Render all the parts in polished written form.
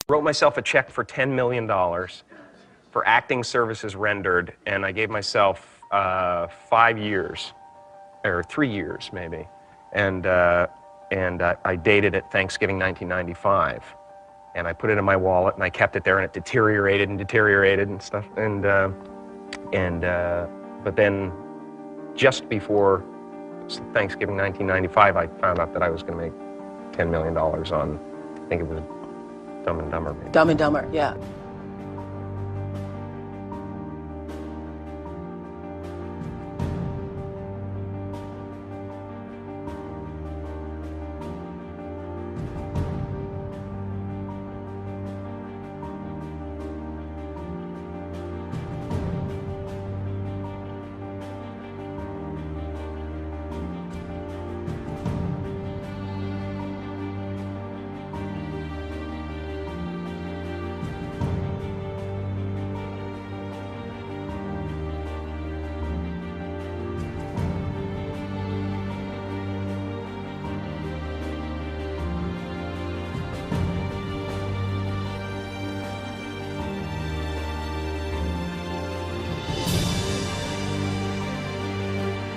Wrote myself a check for $10 million for acting services rendered, and I gave myself 5 years, or 3 years maybe, and I dated it Thanksgiving 1995, and I put it in my wallet, and I kept it there, and it deteriorated and stuff, but then just before Thanksgiving 1995, I found out that I was going to make $10 million on, I think it was Dumb and Dumber. Maybe. Dumb and Dumber, yeah.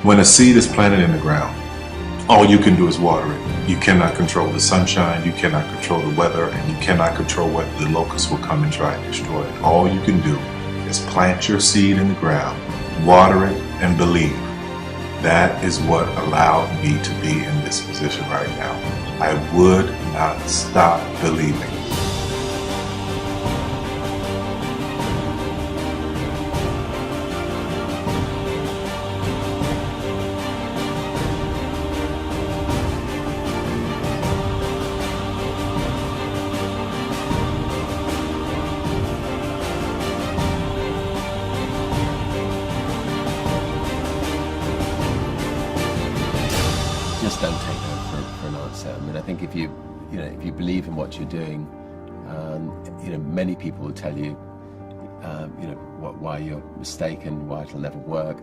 When a seed is planted in the ground, all you can do is water it. You cannot control the sunshine, you cannot control the weather, and you cannot control whether the locusts will come and try and destroy it. All you can do is plant your seed in the ground, water it, and believe. That is what allowed me to be in this position right now. I would not stop believing. Just don't take no for an answer. I mean, I think if you believe in what you're doing, many people will tell you, why you're mistaken, why it'll never work.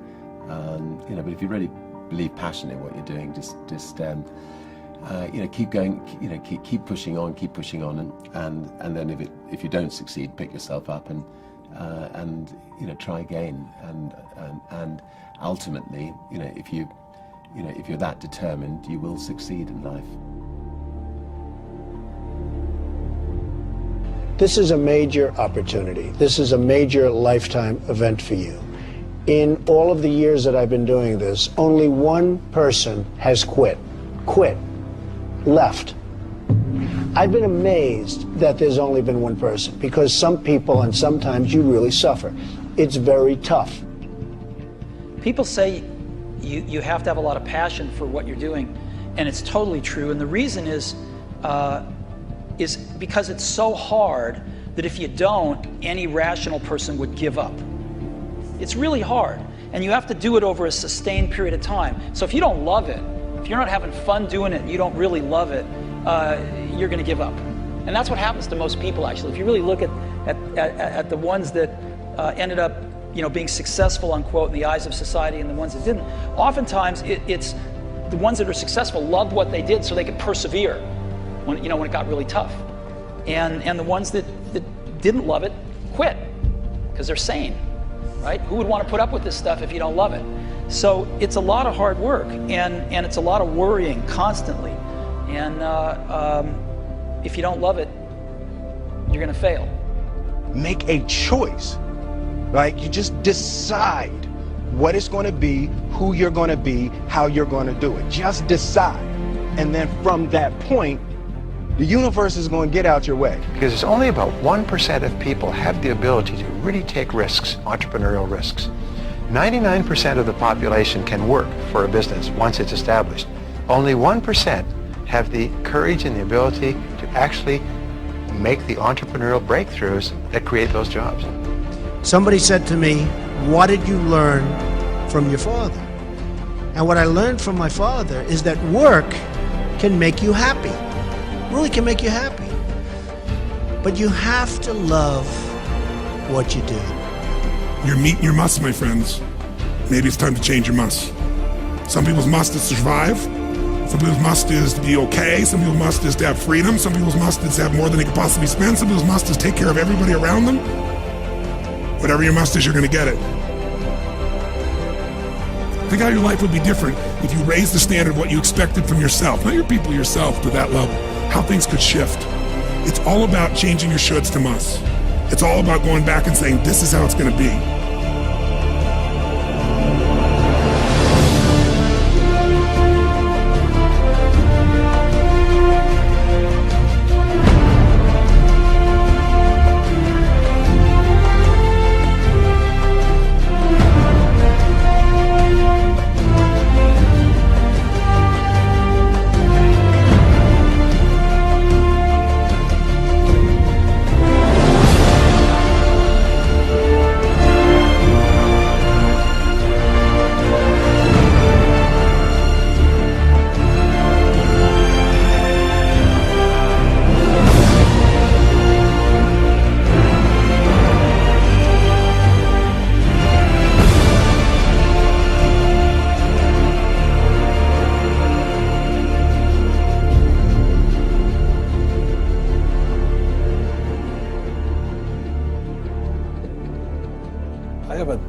But if you really believe passionately in what you're doing, just keep going. Keep pushing on, and then if you don't succeed, pick yourself up and try again. And ultimately, if you're that determined, you will succeed in life. This is a major opportunity. This is a major lifetime event for you. In all of the years that I've been doing this, only one person has quit, left. I've been amazed that there's only been one person, because some people, and sometimes you really suffer. It's very tough. People say you have to have a lot of passion for what you're doing, and it's totally true. And the reason is because it's so hard that if you don't, any rational person would give up. It's really hard, and you have to do it over a sustained period of time. So if you don't love it, if you're not having fun doing it, and you don't really love it, you're going to give up. And that's what happens to most people, actually. If you really look at the ones that ended up being successful, unquote, in the eyes of society, and the ones that didn't, oftentimes it's the ones that are successful loved what they did so they could persevere when it got really tough. And the ones that didn't love it quit because they're sane, right? Who would want to put up with this stuff if you don't love it? So it's a lot of hard work, and it's a lot of worrying constantly. And if you don't love it, you're going to fail. Make a choice. Like, you just decide what it's going to be, who you're going to be, how you're going to do it. Just decide. And then from that point, the universe is going to get out your way. Because it's only about 1% of people have the ability to really take risks, entrepreneurial risks. 99% of the population can work for a business once it's established. Only 1% have the courage and the ability to actually make the entrepreneurial breakthroughs that create those jobs. Somebody said to me, what did you learn from your father? And what I learned from my father is that work can make you happy. Really can make you happy. But you have to love what you do. You're meeting your must, my friends. Maybe it's time to change your must. Some people's must is to survive. Some people's must is to be okay. Some people's must is to have freedom. Some people's must is to have more than they could possibly spend. Some people's must is take care of everybody around them. Whatever your must is, you're going to get it. Think how your life would be different if you raised the standard of what you expected from yourself, not your people, yourself, to that level. How things could shift. It's all about changing your shoulds to musts. It's all about going back and saying, this is how it's going to be.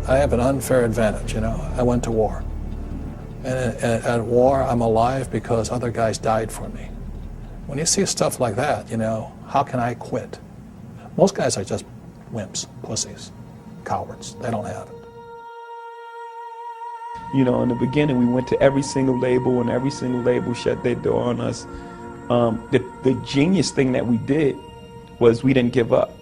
I have an unfair advantage, you know. I went to war. And at war, I'm alive because other guys died for me. When you see stuff like that, you know, how can I quit? Most guys are just wimps, pussies, cowards. They don't have it. You know, in the beginning, we went to every single label, and every single label shut their door on us. The genius thing that we did was we didn't give up.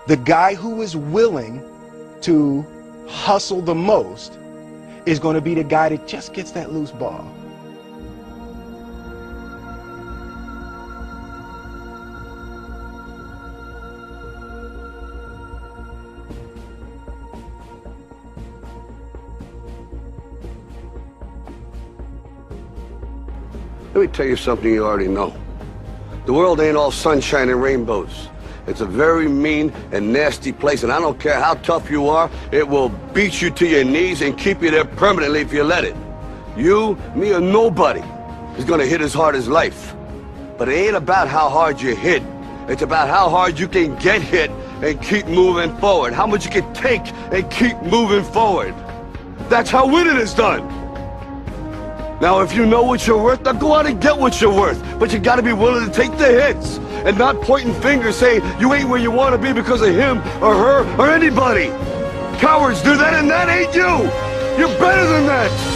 The guy who is willing to hustle the most is going to be the guy that just gets that loose ball. Let me tell you something you already know. The world ain't all sunshine and rainbows. It's a very mean and nasty place, and I don't care how tough you are, it will beat you to your knees and keep you there permanently if you let it. You, me, or nobody is gonna hit as hard as life. But it ain't about how hard you hit. It's about how hard you can get hit and keep moving forward. How much you can take and keep moving forward. That's how winning is done. Now, if you know what you're worth, now go out and get what you're worth. But you gotta be willing to take the hits and not pointing fingers saying you ain't where you want to be because of him or her or anybody. Cowards do that, and that ain't you. You're better than that.